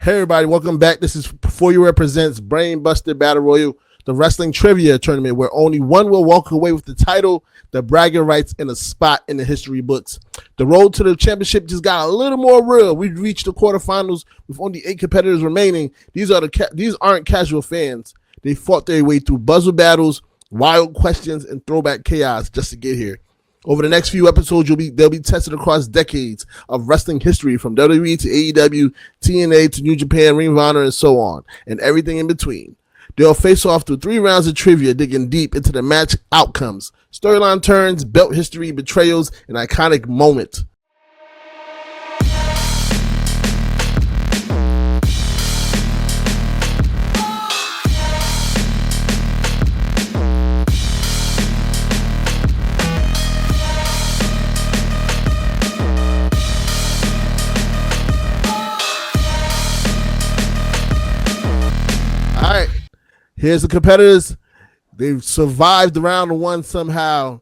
Hey everybody, welcome back. This is For You Represents Brainbuster Battle Royal, the wrestling trivia tournament where only one will walk away with the title, the bragging rights, and a spot in the history books. The road to the championship just got a little more real. We've reached the quarterfinals with only 8 competitors remaining. These aren't casual fans. They fought their way through buzzer battles, wild questions, and throwback chaos just to get here. Over the next few episodes, they'll be tested across decades of wrestling history, from WWE to AEW, TNA to New Japan, Ring of Honor, and so on, and everything in between. They'll face off through 3 rounds of trivia, digging deep into the match outcomes, storyline turns, belt history, betrayals, and iconic moments. Here's the competitors. They've survived round 1 somehow.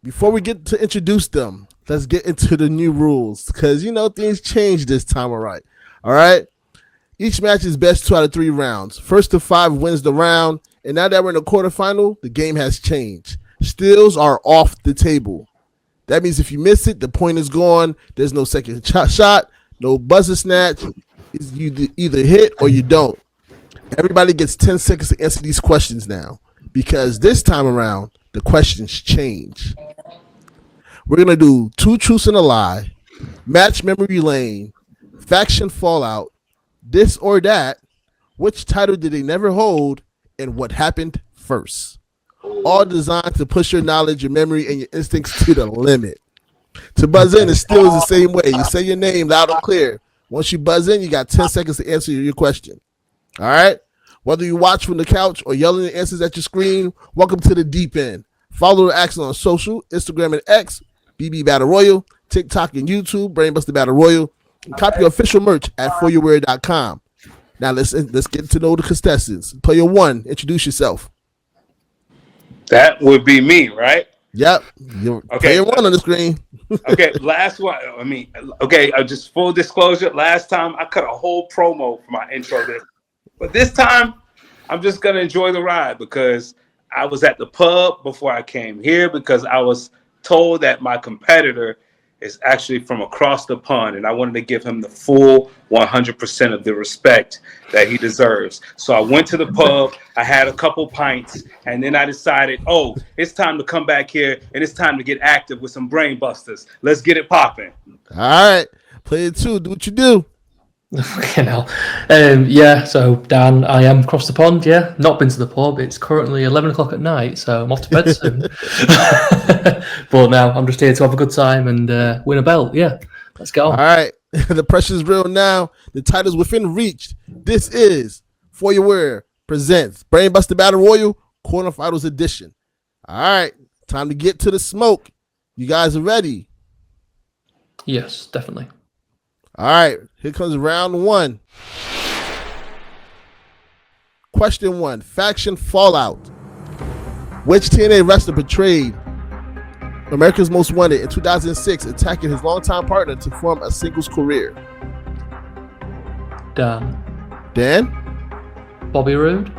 Before we get to introduce them, let's get into the new rules, because things changed this time. All right. Each match is best 2 out of 3 rounds. First to 5 wins the round, and now that we're in the quarterfinal, the game has changed. Steals are off the table. That means if you miss it, the point is gone. There's no second shot, no buzzer snatch. You either hit or you don't. Everybody gets 10 seconds to answer these questions now, because this time around, the questions change. We're going to do 2 truths and a lie, match memory lane, faction fallout, this or that, which title did they never hold, and what happened first. All designed to push your knowledge, your memory, and your instincts to the limit. To buzz in, it still is the same way. You say your name loud and clear. Once you buzz in, you got 10 seconds to answer your question. All right? Whether you watch from the couch or yelling the answers at your screen, welcome to the deep end. Follow the action on social, Instagram and X, BB Battle Royal, TikTok and YouTube, Brainbuster Battle Royal, and copy your official merch at foryourwear.com. Now let's get to know the contestants. Player 1, introduce yourself. That would be me, right? Yep. You're player 1 on the screen. Okay, last one. Just full disclosure, last time I cut a whole promo for my intro this. But this time, I'm just going to enjoy the ride, because I was at the pub before I came here, because I was told that my competitor is actually from across the pond, and I wanted to give him the full 100% of the respect that he deserves. So I went to the pub, I had a couple pints, and then I decided, it's time to come back here, and it's time to get active with some brain busters. Let's get it popping. All right. Player 2, do what you do. Okay, now, so Dan, I am across the pond. Not been to the pub. It's currently 11 o'clock at night, so I'm off to bed soon. But now I'm just here to have a good time and win a belt. Let's go. All right, the pressure's real now. The title's within reach. This is For Your Wear presents Brainbuster Battle Royal Quarterfinals Edition. All right, time to get to the smoke. You guys are ready? Yes, definitely. All right, here comes round 1. Question 1, faction fallout. Which TNA wrestler betrayed America's Most Wanted in 2006, attacking his longtime partner to form a singles career? Dan? Bobby Roode?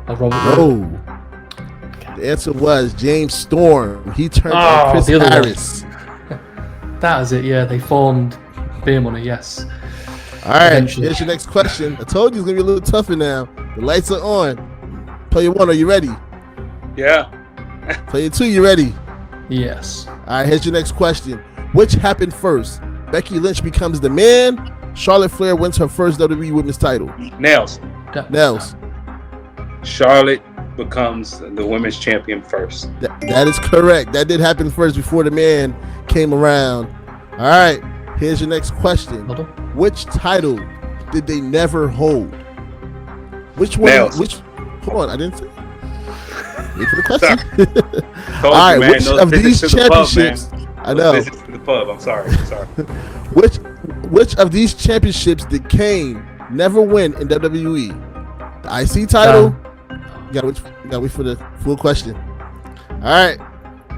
Or Robert Roode? The answer was James Storm. He turned on Chris Harris. That is it, they formed Beer Money, yes. All right, here's your next question. I told you it's going to be a little tougher now. The lights are on. Player 1, are you ready? Yeah. Player 2, you ready? Yes. All right, here's your next question. Which happened first? Becky Lynch becomes the man. Charlotte Flair wins her first WWE Women's title. Nailz. Charlotte becomes the women's champion first. That is correct. That did happen first before the man came around. All right. Here's your next question. Which title did they never hold? Which one? Nailz. Hold on, I didn't say. Wait for the question. All right, which of these championships? I know. Visits to the pub. I'm sorry. Which of these championships did Kane never win in WWE? The IC title. You gotta wait for the full question. All right,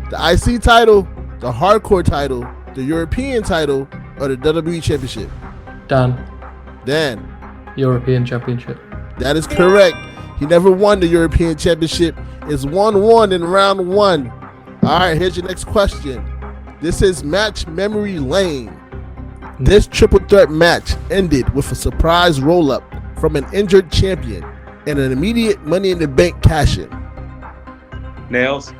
the IC title, the Hardcore title, the European title, or the WWE Championship? Dan. European Championship. That is correct. He never won the European Championship. It's 1-1 in round 1. All right, here's your next question. This is match memory lane. This triple threat match ended with a surprise roll-up from an injured champion and an immediate Money in the Bank cash-in. Nailz.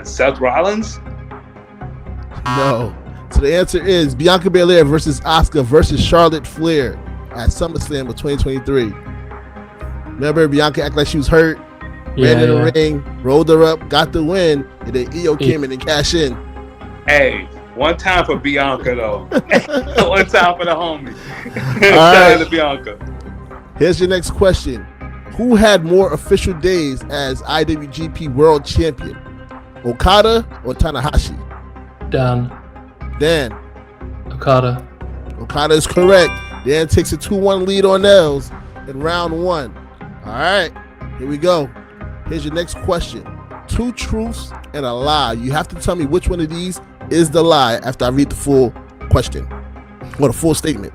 Seth Rollins? No. So the answer is Bianca Belair versus Asuka versus Charlotte Flair at SummerSlam of 2023. Remember, Bianca acted like she was hurt, ran in the ring, rolled her up, got the win, and then Io came in and cashed in. Hey, one time for Bianca, though. One time for the homie. All right. To Bianca. Here's your next question. Who had more official days as IWGP World Champion? Okada or Tanahashi? Dan. Okada. Okada is correct. Dan takes a 2-1 lead on Nailz in round 1. All right, here we go. Here's your next question. 2 truths and a lie. You have to tell me which one of these is the lie after I read the full question or the full statement.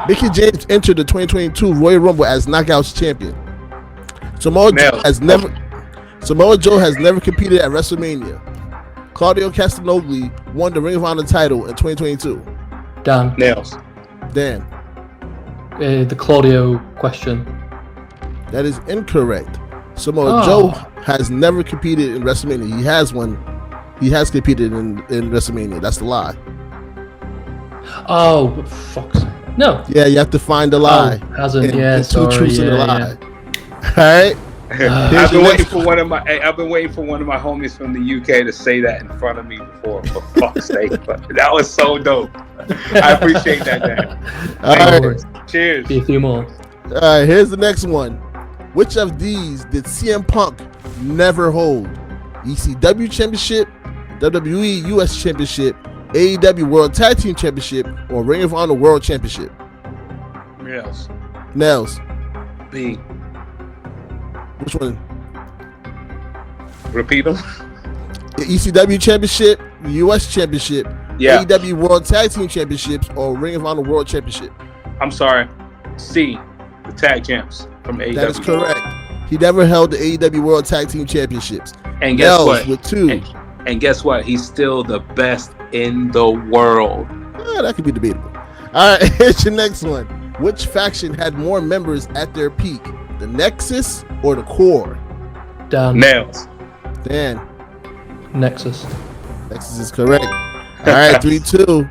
Mickie James entered the 2022 Royal Rumble as Knockouts champion. Samoa Joe has never competed at WrestleMania. Claudio Castagnoli won the Ring of Honor title in 2022. Dan. Nailz. Dan. The Claudio question. That is incorrect. Samoa Joe has never competed in WrestleMania. He has one. He has competed in WrestleMania. That's the lie. Oh, fuck. No. Yeah, you have to find the lie. Oh, hasn't. And, yeah, and sorry. 2 truths and a lie. Yeah. All right. I've been waiting for one of my homies from the UK to say that in front of me before, for fuck's sake. But that was so dope. I appreciate that, Dan. All right. Cheers. Be a few more. All right, here's the next one. Which of these did CM Punk never hold? ECW Championship, WWE US Championship, AEW World Tag Team Championship, or Ring of Honor World Championship? Nailz. B. Which one? Repeat them. The ECW Championship, US Championship, AEW World Tag Team Championships, or Ring of Honor World Championship? I'm sorry. C. The tag champs from AEW. That is correct. He never held the AEW World Tag Team Championships. And guess what? With 2. And guess what? He's still the best in the world. That could be debatable. All right, here's your next one. Which faction had more members at their peak? The Nexus or the Core? Dan. Nailz. Dan. Nexus. Nexus is correct. All right, 3-2.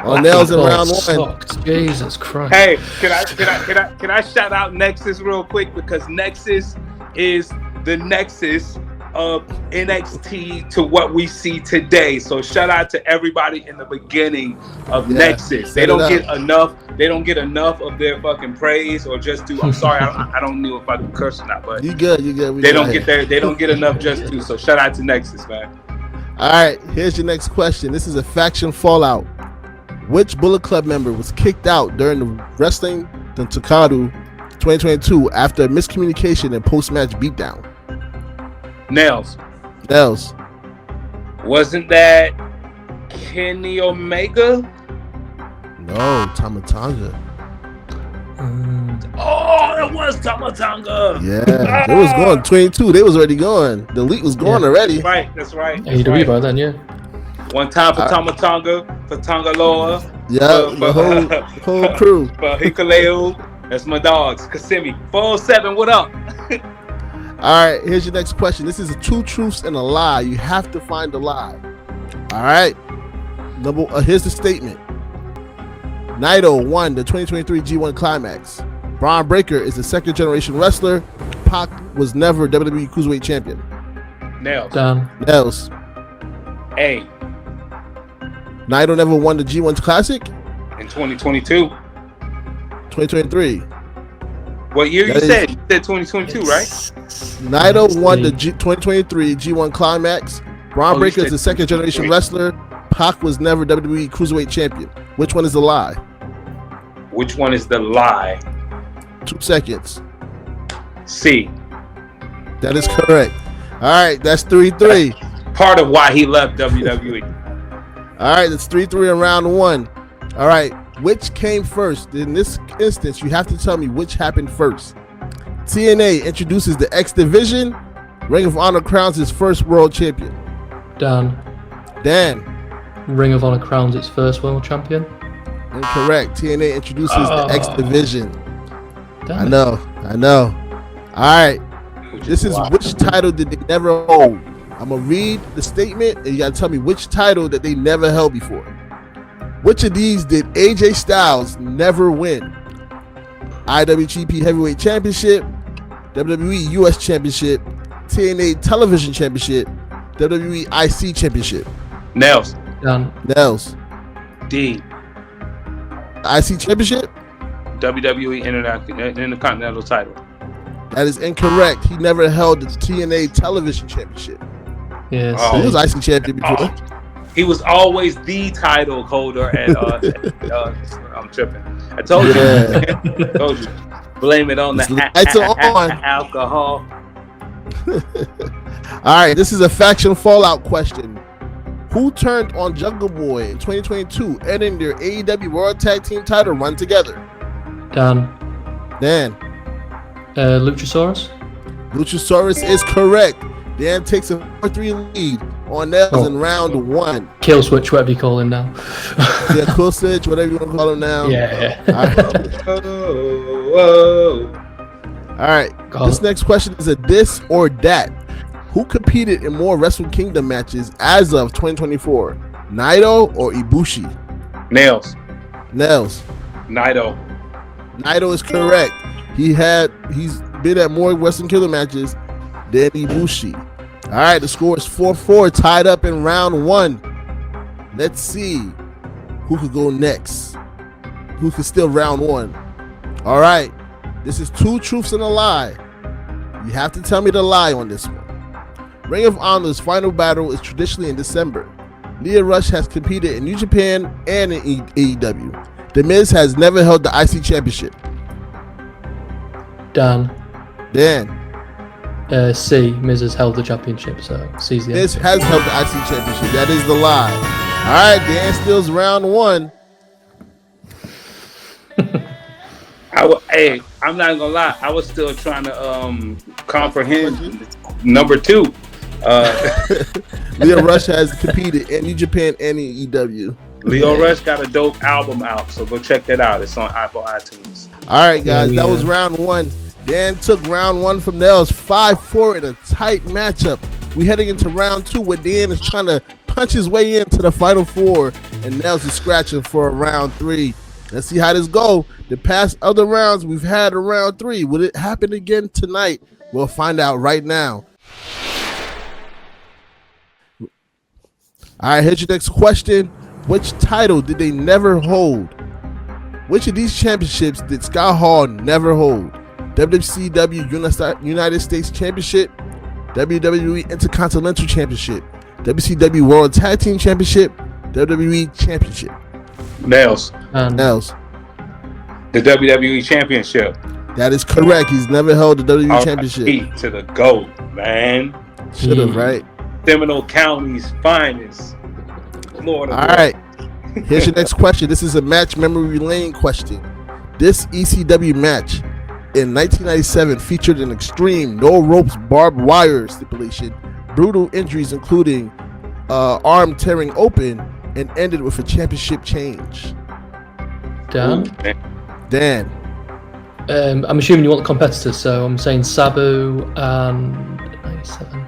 On Nailz in round 1. Sucked. Jesus Christ. Hey, can I shout out Nexus real quick, because Nexus is the nexus of NXT to what we see today. So shout out to everybody in the beginning of Nexus. They don't get enough. They don't get enough of their fucking praise, or just do. I'm sorry, I don't know if I can curse or not, but You good? They don't get enough just do. So shout out to Nexus, man. All right, here's your next question. This is a faction fallout. Which Bullet Club member was kicked out during the Wrestling the Takadu 2022 after a miscommunication and post-match beatdown? Nailz. Wasn't that Kenny Omega? No, Tamatanga. Oh, it was Tamatanga. Yeah, it was going 22. They was already going. The Elite was going already. That's right. AEW by then, yeah. One time for Tamatanga, for Tangaloa. Yeah, the whole crew. For Hikaleu. That's my dogs. Kissimmee. 407, what up? All right, here's your next question. This is 2 truths and a lie. You have to find the lie. All right. Here's the statement. Naito won the 2023 G1 Climax. Braun Breaker is a second-generation wrestler. Pac was never WWE Cruiserweight Champion. Nailz. Nailz. A. Naito never won the G1 Classic? In 2022. 2023. What year you said? You said 2022, right? Naito won the 2023 G1 Climax. Braun Breaker is a second-generation wrestler. Pac was never WWE Cruiserweight Champion. Which one is the lie? Which one is the lie? 2 seconds. C. That is correct. All right, that's 3-3. Part of why he left WWE. All right, that's 3-3 in round 1. All right, Which came first? In this instance, you have to tell me which happened first. TNA introduces the X Division. Ring of Honor crowns its first world champion. Dan. Ring of Honor crowns its first world champion. Incorrect. TNA introduces the X Division. I Damn know. All right. This is which title did they never hold? I'm going to read the statement and you got to tell me which title that they never held before. Which of these did AJ Styles never win? IWGP Heavyweight Championship, WWE US Championship, TNA Television Championship, WWE IC Championship. Nailz. Nailz. D. IC Championship? WWE Intercontinental title. That is incorrect. He never held the TNA Television Championship. Yes. He was IC champion before. He was always the title holder at I'm tripping. I told you. Told you. Blame it on the alcohol. All right, this is a faction fallout question. Who turned on Jungle Boy in 2022, ending their AEW World Tag Team title run together? Dan. Luchasaurus. Luchasaurus is correct. Dan takes a 4-3 lead on Nailz in round 1. Kill switch, whatever you call him now. Yeah, kill switch, whatever you want to call him now. Yeah. All right. This next question is a this or that. Who competed in more Wrestle Kingdom matches as of 2024? Naito or Ibushi? Nailz. Naito is correct. He's been at more Wrestle Kingdom matches than Ibushi. All right, the score is 4-4, tied up in round 1. Let's see who could go next. Who could steal round 1? All right, this is 2 truths and a lie. You have to tell me the lie on this one. Ring of Honor's final battle is traditionally in December. Lio Rush has competed in New Japan and in AEW. The Miz has never held the IC Championship. Dan. C. Miz has held the championship, so C's the Miz has held the IC Championship. That is the lie. All right, Dan steals round 1. I'm not gonna lie. I was still trying to comprehend number 2. Lio Rush has competed in New Japan and in AEW. Lio Rush got a dope album out, so go check that out. It's on Apple iTunes. All right, guys, that was round 1. Dan took round 1 from Nailz, 5-4 in a tight matchup. We're heading into round 2 where Dan is trying to punch his way into the final 4, and Nailz is scratching for round 3. Let's see how this go. The past other rounds we've had in round 3. Will it happen again tonight? We'll find out right now. All right, here's your next question. Which title did they never hold? Which of these championships did Scott Hall never hold? WCW United States Championship, WWE Intercontinental Championship, WCW World Tag Team Championship, WWE Championship. Nailz. The WWE Championship. That is correct. He's never held the WWE Championship. To the GOAT, man. Should have, right? Seminole County's finest. Lord of All right. Here's your next question. This is a match memory lane question. This ECW match in 1997 featured an extreme no ropes barbed wire stipulation, brutal injuries including arm tearing open, and ended with a championship change. Dan. I'm assuming you want the competitors, so I'm saying Sabu and 97.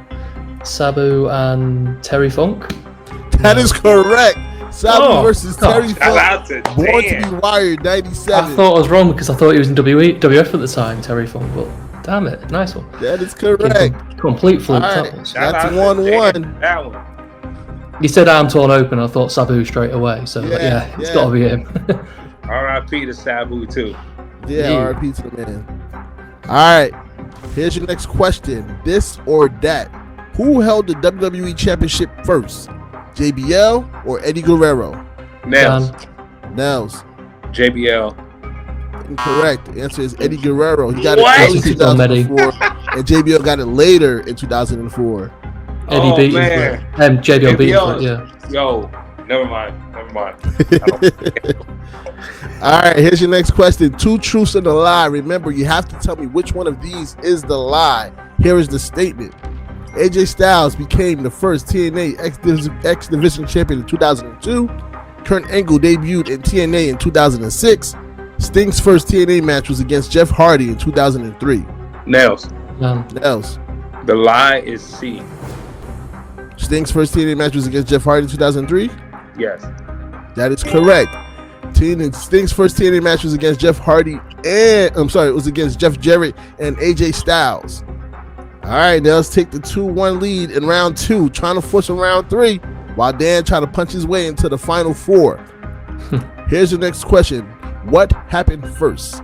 Sabu and Terry Funk. That is correct. Sabu versus Terry Funk. Born Dan. to be Wired, 97. I thought I was wrong because I thought he was in WWF at the time, Terry Funk, but damn it, nice one. That is correct. Complete fluke. Right. That's 1-1. That one. He said arm torn open. I thought Sabu straight away. So yeah, it's got to be him. R.I.P. to Sabu too. Yeah, R.I.P. to the man. All right, here's your next question. This or that. Who held the WWE Championship first? JBL or Eddie Guerrero? Nailz. JBL. Incorrect. The answer is Eddie Guerrero. He got it early 2004, and JBL got it later in 2004. Eddie beat him. JBL beat him. Yeah. Yo, never mind. All right, here's your next question. 2 truths and a lie. Remember, you have to tell me which one of these is the lie. Here is the statement. AJ Styles became the first TNA X Division champion in 2002. Kurt Angle debuted in TNA in 2006. Sting's first TNA match was against Jeff Hardy in 2003. Nailz. Nailz. The lie is C. Sting's first TNA match was against Jeff Hardy in 2003? Yes. That is correct. Sting's first TNA match was against Jeff Hardy it was against Jeff Jarrett and AJ Styles. All right, now let's take the 2-1 lead in round 2, trying to force a round 3 while Dan trying to punch his way into the final 4. Here's the next question. What happened first?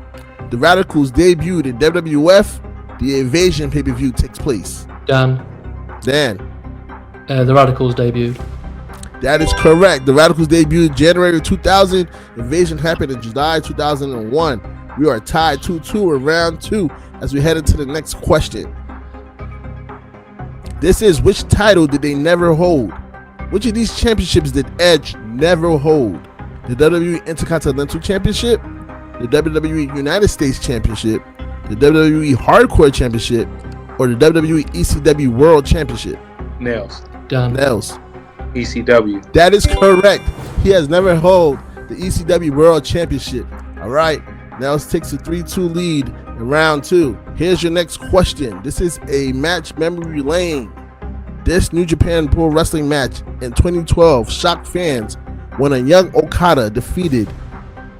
The Radicals debuted in WWF. The Invasion pay-per-view takes place. Dan. The Radicals debuted. That is correct. The Radicals debuted January 2000. Invasion happened in July 2001. We are tied 2-2 in round 2 as we head into the next question. This is, which title did they never hold? Which of these championships did Edge never hold? The WWE Intercontinental Championship, the WWE United States Championship, the WWE Hardcore Championship, or the WWE ECW World Championship? Nailz. Nailz. ECW. That is correct. He has never held the ECW World Championship. All right. Nailz takes a 3-2 lead in round 2. Here's your next question. This is a match memory lane. This New Japan Pro Wrestling match in 2012 shocked fans when a young Okada defeated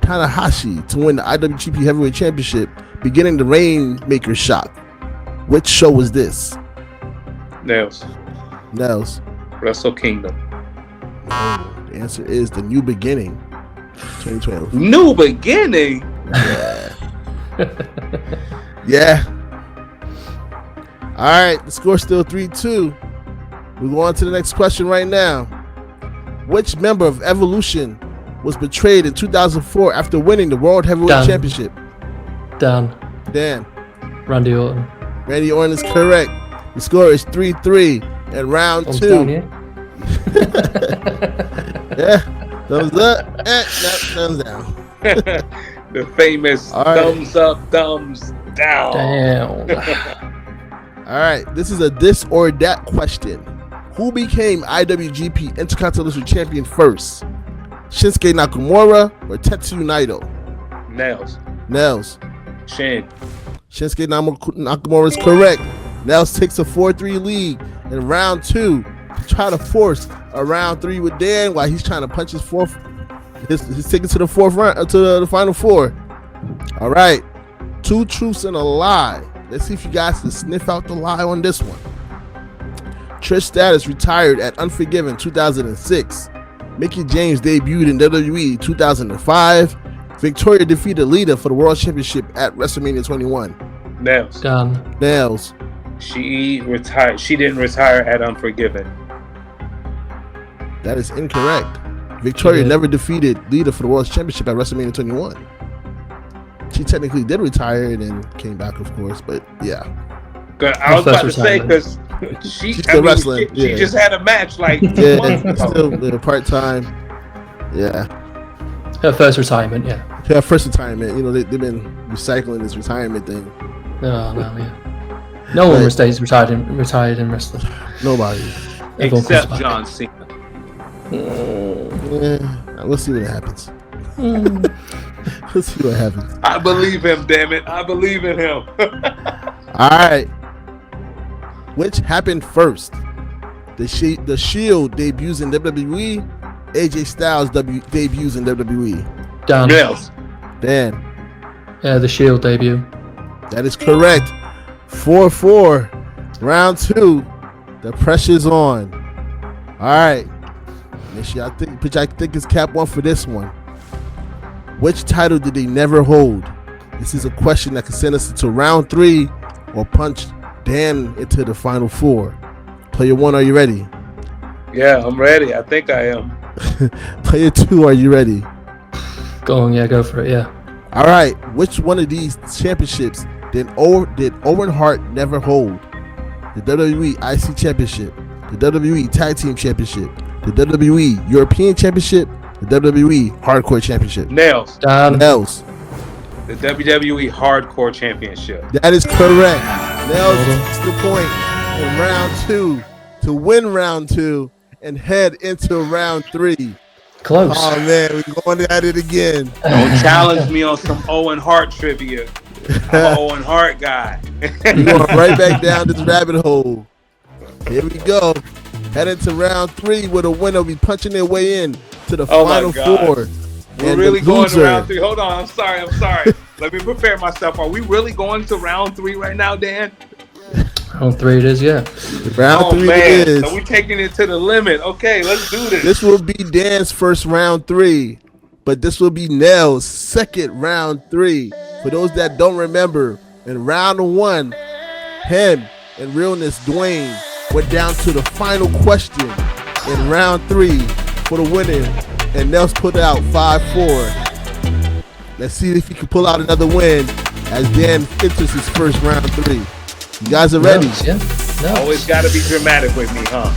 Tanahashi to win the IWGP Heavyweight Championship, beginning the Rainmaker shock. Which show was this? Nailz. Wrestle Kingdom. No, the answer is the New Beginning, 2012. New Beginning? Yeah. All right, the score's still 3-2. We go on to the next question right now. Which member of Evolution was betrayed in 2004 after winning the World Heavyweight Championship? Dan. Randy Orton. Randy Orton is correct. The score is 3-3 in round 2. Down, yeah. Yeah, thumbs up, thumbs down. The famous thumbs up, thumbs down. All right, this is a this or that question. Who became IWGP Intercontinental Champion first? Shinsuke Nakamura or Tetsuya Naito? Nailz. Shinsuke Nakamura is correct. Nailz takes a 4-3 lead in round 2. Try to force a round 3 with Dan while he's trying to punch his ticket to the fourth round, to the final 4. All right, 2 truths and a lie. Let's see if you guys can sniff out the lie on this one. Trish Stratus retired at Unforgiven 2006. Mickey James debuted in WWE 2005. Victoria defeated Lita for the World Championship at WrestleMania 21. Nailz. She retired. She didn't retire at Unforgiven. That is incorrect. Victoria never defeated Lita for the World Championship at WrestleMania 21. She technically did retire and then came back, of course, but yeah. I was about to say, because she's still wrestling. She just had a match like 2 months ago. Still part-time. Yeah. Her first retirement, yeah. Her first retirement. You know, they've been recycling this retirement thing. No one stays retired in wrestling. Nobody. Except John Cena. We'll see what happens. Let's see what happens. I believe him, damn it. I believe in him. All right. Which happened first? The Shield debuts in WWE. AJ Styles debuts in WWE. Dan. Yeah, the Shield debut. That is correct. 4-4. Round 2. The pressure's on. All right. Make sure y'all think it's cap 1 for this one. Which title did they never hold? This is a question that can send us into round 3 or punch Dan into the final 4. Player 1, are you ready? Yeah, I'm ready. I think I am. Player 2, are you ready? Go for it, yeah. All right. Which one of these championships did Owen Hart never hold? The WWE IC Championship, the WWE Tag Team Championship, the WWE European Championship, the WWE Hardcore Championship? Nailz. Dan. Nailz. The WWE Hardcore Championship. That is correct. Nailz gets the point in round 2 to win round 2 and head into round 3. Close. Oh man, we're going at it again. Don't challenge me on some Owen Hart trivia. I'm an Owen Hart guy. We're going right back down this rabbit hole. Here we go. Heading to round 3 where the winner will be punching their way in to the final 4. We're really going to round 3. Hold on. I'm sorry. Let me prepare myself. Are we really going to round 3 right now, Dan? Round 3 it is, yeah. Round 3 it is. So we're taking it to the limit. Okay, let's do this. This will be Dan's first round 3, but this will be Nailz's second round 3. For those that don't remember, in round 1, him and Realness Dwayne went down to the final question in round 3 for the winner, and Nailz put out 5-4. Let's see if he can pull out another win as Dan enters his first round 3. You guys are ready? Yeah. No. Always got to be dramatic with me, huh?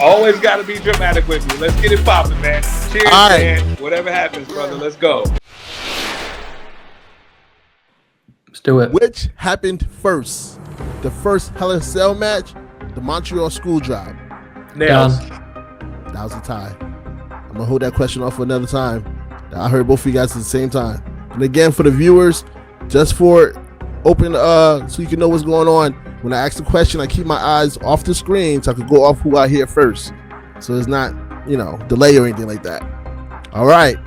Always got to be dramatic with me. Let's get it popping, man. Cheers, man. Whatever happens, brother. Let's go. Let's do it. Which happened first? The first Hell in a Cell match, the Montreal School Drive? Nailz. That was a tie. I'm going to hold that question off for another time. I heard both of you guys at the same time. And again, for the viewers, just for open so you can know what's going on, when I ask the question, I keep my eyes off the screen so I can go off who I hear first, so it's not delay or anything like that. All right,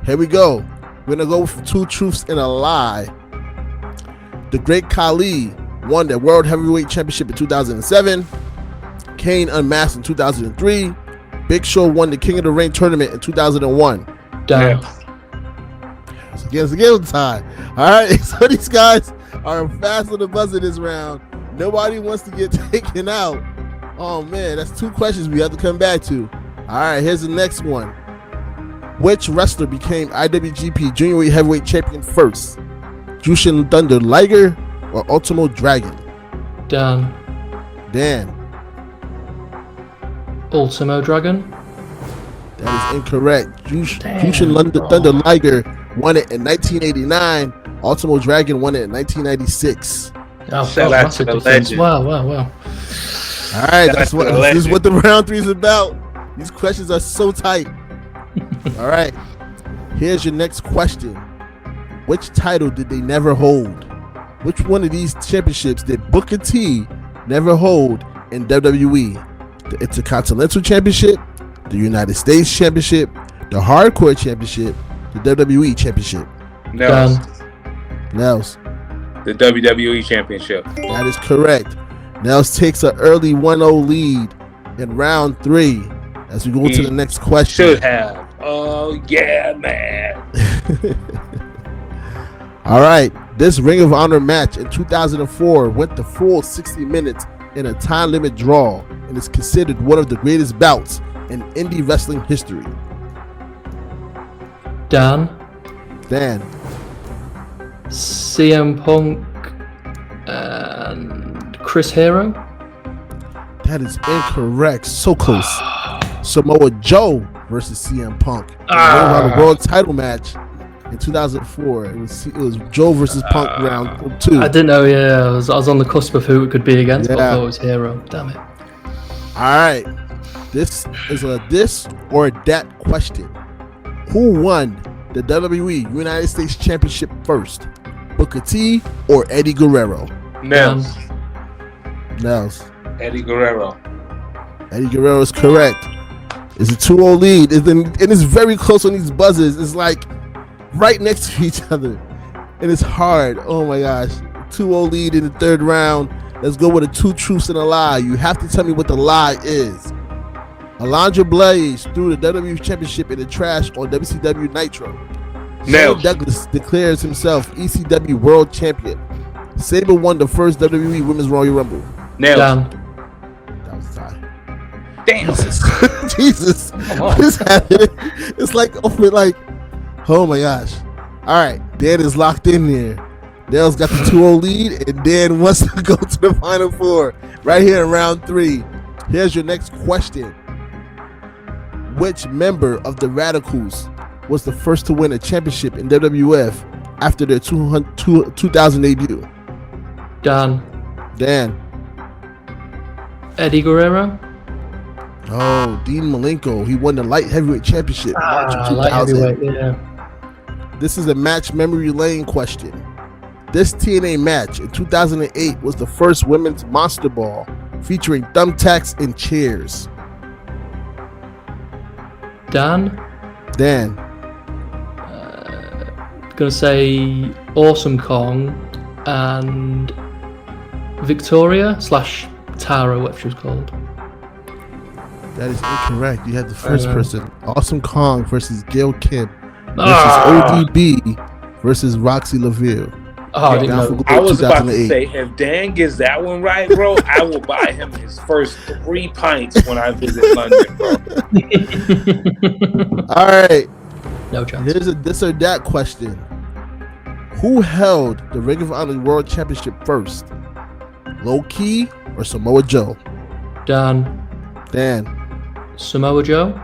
here we go. We're gonna go for 2 truths and a lie. The Great Khali won the World Heavyweight Championship in 2007. Kane unmasked in 2003. Big Show won the King of the Ring tournament in 2001. Dan. It's a tie. All right, so these guys are fast on the buzzer this round. Nobody wants to get taken out. Oh man, that's 2 questions we have to come back to. All right, here's the next one. Which wrestler became IWGP Junior Weight Heavyweight Champion first? Jushin Thunder Liger or Ultimo Dragon? Dan. Ultimo Dragon. That is incorrect. Jushin Thunder Liger won it in 1989. Ultimo Dragon won it in 1996. Oh, Shout out to the legend. Wow. All right, this is what the round 3 is about. These questions are so tight. All right, here's your next question. Which title did they never hold? Which one of these championships did Booker T never hold in WWE? The Intercontinental Championship, the United States Championship, the Hardcore Championship, the WWE Championship? Nailz. The WWE Championship. That is correct. Nailz takes an early 1-0 lead in round 3 as we go to the next question. Should have. Oh, yeah, man. All right. This Ring of Honor match in 2004 went the full 60 minutes in a time limit draw and is considered one of the greatest bouts in indie wrestling history. Dan. CM Punk and Chris Hero. That is incorrect. So close. Samoa Joe versus CM Punk. The world title match in 2004. It was Joe versus Punk round 2. I didn't know. Yeah, I was on the cusp of who it could be against. But I thought it was Hero. Damn it. All right. This is a this or that question. Who won the WWE United States Championship first? Booker T or Eddie Guerrero? Nailz. Eddie Guerrero. Eddie Guerrero is correct. It's a 2-0 lead. And it's very close on these buzzers. It's like right next to each other. And it's hard. Oh my gosh. 2-0 lead in the 3rd round. Let's go with 2 truths and a lie. You have to tell me what the lie is. Alundra Blaze threw the WWE Championship in the trash on WCW Nitro. Shane Douglas declares himself ECW World Champion. Sabre won the first WWE Women's Royal Rumble. Nailz. That was a tie. Damn. Jesus. What is happening? It's like, oh my gosh. All right. Dan is locked in there. Nailz got the 2-0 lead, and Dan wants to go to the final 4 right here in round 3. Here's your next question. Which member of the Radicals was the first to win a championship in WWF after their 2000 debut? Dan. Eddie Guerrero. Oh, Dean Malenko. He won the light heavyweight championship in March of 2000. Light heavyweight, yeah. This is a match memory lane question. This TNA match in 2008 was the first women's Monster Ball featuring thumbtacks and chairs. Dan. Gonna say Awesome Kong and Victoria / Tara, what she was called. That is incorrect. You had the first person. Awesome Kong versus Gail Kim versus ODB versus Roxy Laville. I didn't know. I was about to say, if Dan gets that one right, bro, I will buy him his first 3 pints when I visit London, bro. All right. No chance. Here's a this or that question. Who held the Ring of Honor World Championship first? Low Key or Samoa Joe? Dan. Samoa Joe?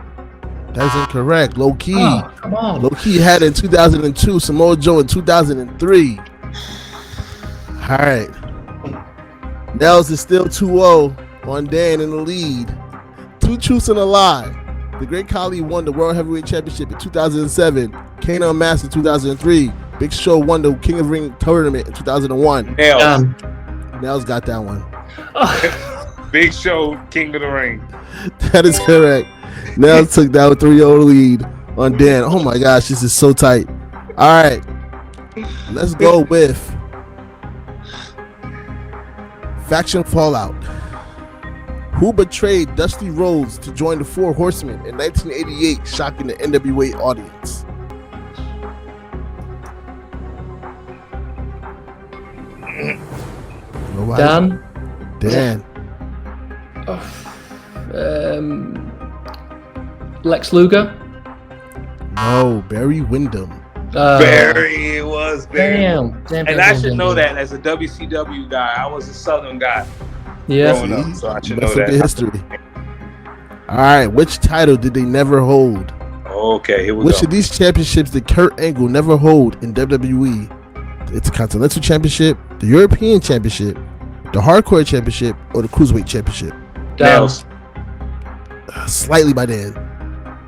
That's incorrect. Low Key. Oh, come on. Low Key had it in 2002. Samoa Joe in 2003. All right. Nailz is still 2-0 on Dan in the lead. 2 truths and a lie. The Great Khali won the World Heavyweight Championship in 2007. Kane Unmasked in 2003. Big Show won the King of the Ring tournament in 2001. Nailz got that one. Big Show, King of the Ring. That is correct. Nailz took that with 3-0 lead on Dan. Oh my gosh, this is so tight. All right. Let's go with Faction Fallout. Who betrayed Dusty Rhodes to join the Four Horsemen in 1988, shocking the NWA audience? Nobody? Dan. Lex Luger? No, Barry Windham. Barry was Barry. Damn, and I should know that as a WCW guy. I was a Southern guy growing up, so I should know that. History. All right, which title did they never hold? Okay, here we go. Which of these championships did Kurt Angle never hold in WWE? It's a Continental Championship, the European Championship, the Hardcore Championship, or the Cruiserweight Championship? Nailz. Slightly by Dan.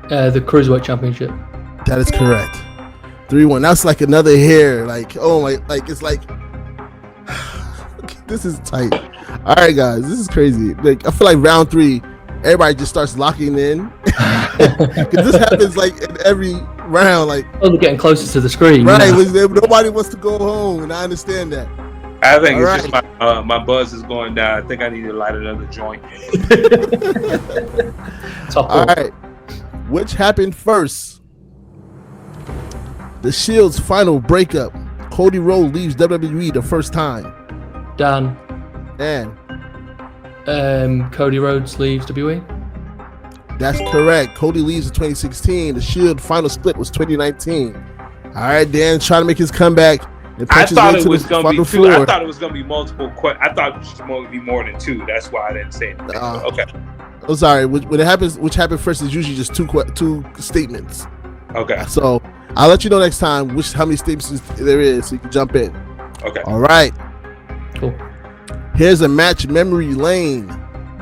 The Cruiserweight Championship. That is correct. 3-1. That's like another hair. Like, oh my, like it's like this is tight. All right, guys, this is crazy. Like, I feel like round 3, everybody just starts locking in. Because this happens like in every round. Like, they're getting closer to the screen. Right. Nobody wants to go home, and I understand that. I think it's just my buzz is going down. I think I need to light another joint. All right. Which happened first? The Shield's final breakup. Cody Rhodes leaves WWE the first time. Dan. Cody Rhodes leaves WWE. That's correct. Cody leaves in 2016. The Shield final split was 2019. All right, Dan trying to make his comeback. I thought it was going to be 2. I thought it was going to be multiple. I thought it was going to be more than 2. That's why I didn't say anything. Okay. I'm sorry. When it happens, which happened first is usually just two statements. Okay. So I'll let you know next time how many statements there is, so you can jump in. Okay. All right. Cool. Here's a match memory lane.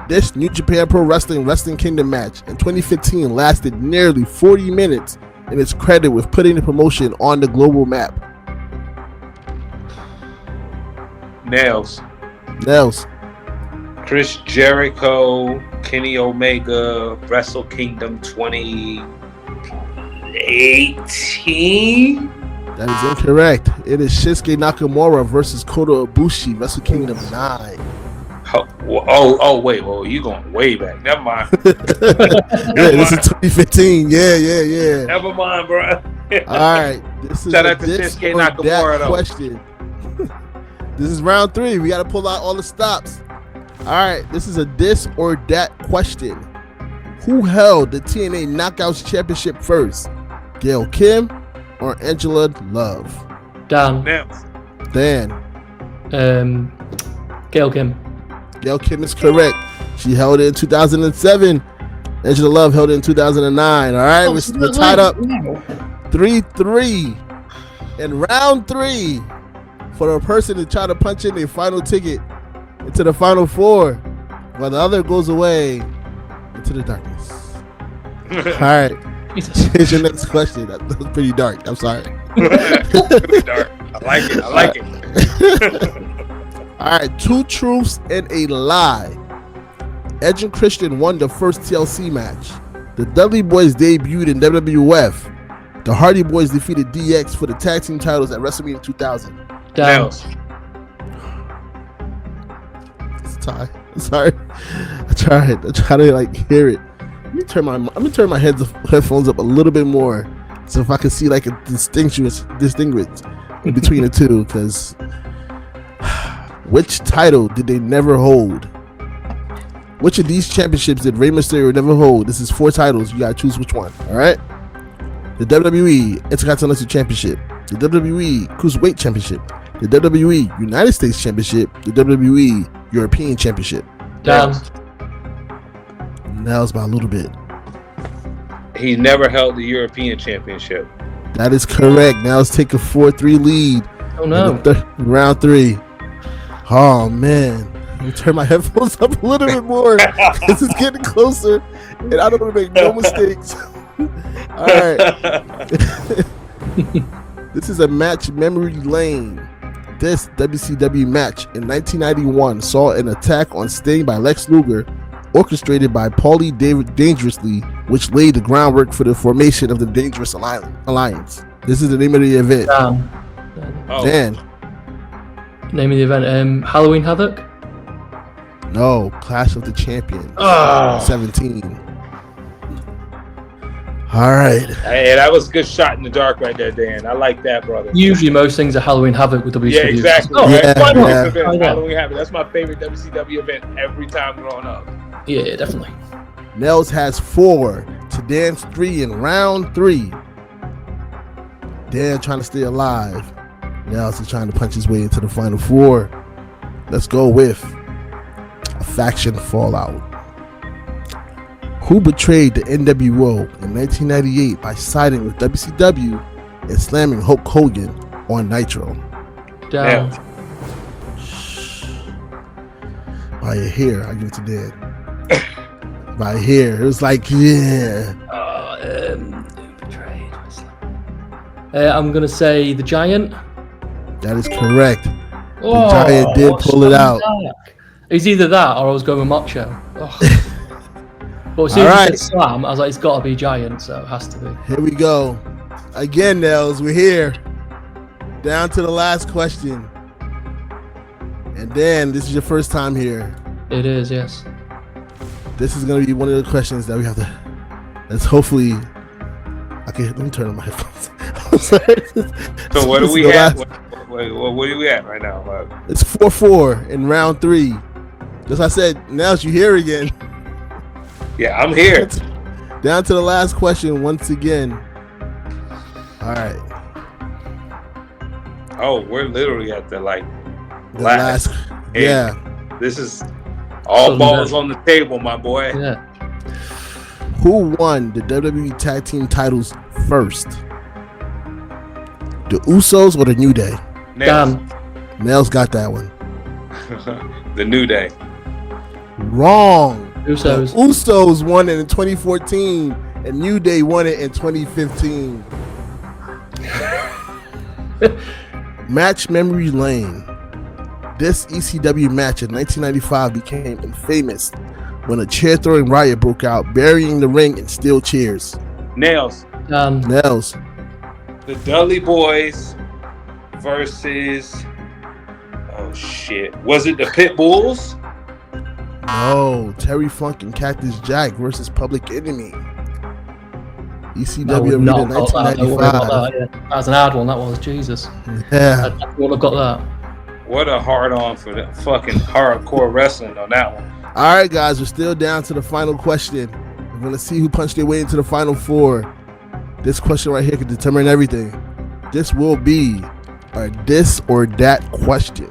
This New Japan Pro Wrestling Kingdom match in 2015 lasted nearly 40 minutes and is credited with putting the promotion on the global map. Nailz. Chris Jericho, Kenny Omega, Wrestle Kingdom 2018. That is incorrect. It is Shinsuke Nakamura versus Kota Ibushi, Wrestle Kingdom 9. Oh, wait, well, you going way back. Never mind. This is 2015. Yeah. Never mind, bro. All right. This is shout out to Shinsuke Nakamura, though. Question. This is round 3. We got to pull out all the stops. All right. This is a this or that question. Who held the TNA Knockouts Championship first? Gail Kim or Angela Love? Dan. Gail Kim is correct. She held it in 2007. Edge of the Love held it in 2009. All right, we're tied up 3-3. In round 3, for a person to try to punch in their final ticket into the Final Four, while the other goes away into the darkness. All right. Jesus. Here's your next question. That was pretty dark. I'm sorry. Pretty dark. I like it. I like it. All right. 2 truths and a lie. Edge and Christian won the first TLC match. The Dudley Boys debuted in WWF. The Hardy Boys defeated DX for the tag team titles at WrestleMania 2000. Nailz. It's a tie. I'm sorry. I tried to like hear it. I'm gonna turn my headphones up a little bit more, so if I can see like a distinguish between the two. Because which title did they never hold? Which of these championships did Rey Mysterio never hold? This is 4 titles. You gotta choose which one. All right. The WWE Intercontinental Championship, the WWE Cruiserweight Championship, the WWE United States Championship, the WWE European Championship. Down. Nailz by a little bit. He never held the European Championship. That is correct. Nailz take a 4-3 lead. Oh no. Round 3. Oh man. Let me turn my headphones up a little bit more. This is getting closer, and I don't want to make no mistakes. All right. This is a match memory lane. This WCW match in 1991 saw an attack on Sting by Lex Luger, orchestrated by Paulie Dangerously, which laid the groundwork for the formation of the Dangerous Alliance. This is the name of the event. Oh. Dan. Name of the event, Halloween Havoc? No, Clash of the Champions. 17. All right. Hey, that was a good shot in the dark right there, Dan. I like that, brother. Usually most things are Halloween Havoc with WCW. Yeah, exactly. Oh, Yeah, That's my yeah. favorite event, Halloween Havoc. That's my favorite WCW event every time growing up. Yeah, definitely. Nailz has 4 to Dan's 3 in round 3. Dan trying to stay alive. Nailz is trying to punch his way into the Final Four. Let's go with a faction fallout. Who betrayed the NWO in 1998 by siding with WCW and slamming Hulk Hogan on Nitro? Down. By a hair, I give it to Dan. By a hair. It was like, yeah. Who betrayed? I'm gonna say the Giant. That is correct. Oh, Giant did pull it out. It's either that or I was going with Macho. Oh. But as soon as you said Slam, I was like, it's got to be Giant, so it has to be. Here we go. Again, Nailz, we're here. Down to the last question. And Dan, this is your first time here. It is, yes. This is going to be one of the questions that we have to... Let's hopefully... Okay, let me turn on my headphones. I'm sorry. So what are we at? What are we at right now? It's 4-4 in round 3. Just I said, Nailz, you here again. Yeah, I'm here. Down to the last question once again. All right. Oh, we're literally at the The last yeah. This is all balls on the table, my boy. Yeah. Who won the WWE Tag Team titles first? The Usos or the New Day? Dan. Nailz got that one. The New Day. Wrong. Usos. The Usos won it in 2014 and New Day won it in 2015. Match memory lane. This ECW match in 1995 became infamous when a chair throwing riot broke out, burying the ring in steel chairs. Nailz. Nailz. The Dudley Boys versus... Oh, shit. Was it the Pit Bulls? No, Terry Funk and Cactus Jack versus Public Enemy. ECW Arena 1995. That was an hard one, that was. Jesus. Yeah. I would have got that. What a hard on for the fucking hardcore wrestling on that one. All right, guys, we're still down to the final question. We're going to see who punched their way into the Final Four. This question right here could determine everything. This will be a this or that question.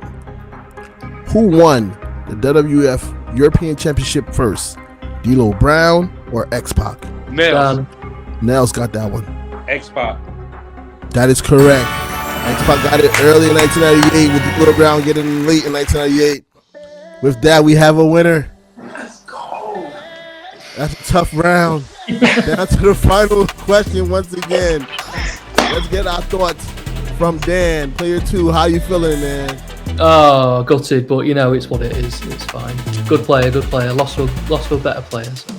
Who won the WWF European Championship first? D'Lo Brown or X-Pac? Nailz. Nailz got that one. X-Pac. That is correct. X-Pac got it early in 1998 with the Little Brown getting late in 1998. With that, we have a winner. Let's go. That's a tough round. Down to the final question once again. Let's get our thoughts from Dan. Player 2, how you feeling, man? Oh, gutted, but you know it's what it is. It's fine. Good player. Lost to a better player. So.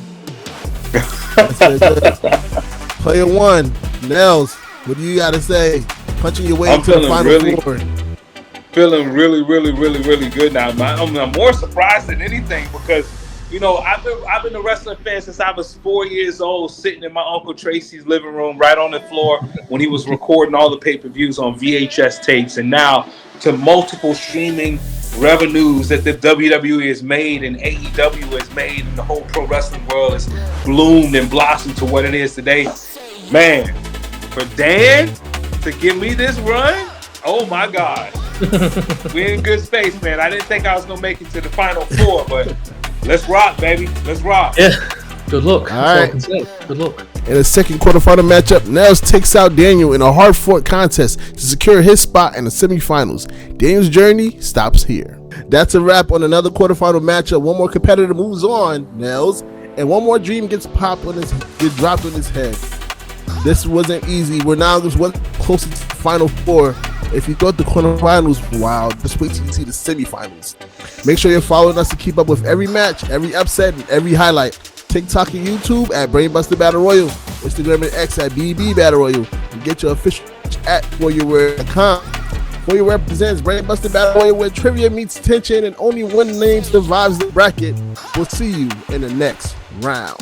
Player 1, Nailz, what do you got to say? Punching your way into the final four. Feeling really good now. I'm more surprised than anything because, you know, I've been a wrestling fan since I was 4 years old, sitting in my Uncle Tracy's living room right on the floor when he was recording all the pay-per-views on VHS tapes, and now to multiple streaming revenues that the WWE has made and AEW has made, and the whole pro wrestling world has bloomed and blossomed to what it is today. Man, for Dan to give me this run, oh my God. We're in good space, man. I didn't think I was going to make it to the final four, but let's rock, baby. Let's rock. Yeah. Good luck. All right. I can say. Good luck. In the second quarterfinal matchup, Nailz takes out Daniel in a hard-fought contest to secure his spot in the semifinals. Daniel's journey stops here. That's a wrap on another quarterfinal matchup. One more competitor moves on, Nailz, and one more dream gets dropped on his head. This wasn't easy. We're now just one closer to the final four. If you thought the quarterfinals were wild, just wait till you see the semifinals. Make sure you're following us to keep up with every match, every upset, and every highlight. TikTok and YouTube at Brainbuster Battle Royal, Instagram and X at BB Battle Royal, and get your official at ForYourWear.com. ForYourWear presents Brainbuster Battle Royal, where trivia meets tension and only one name survives the bracket. We'll see you in the next round.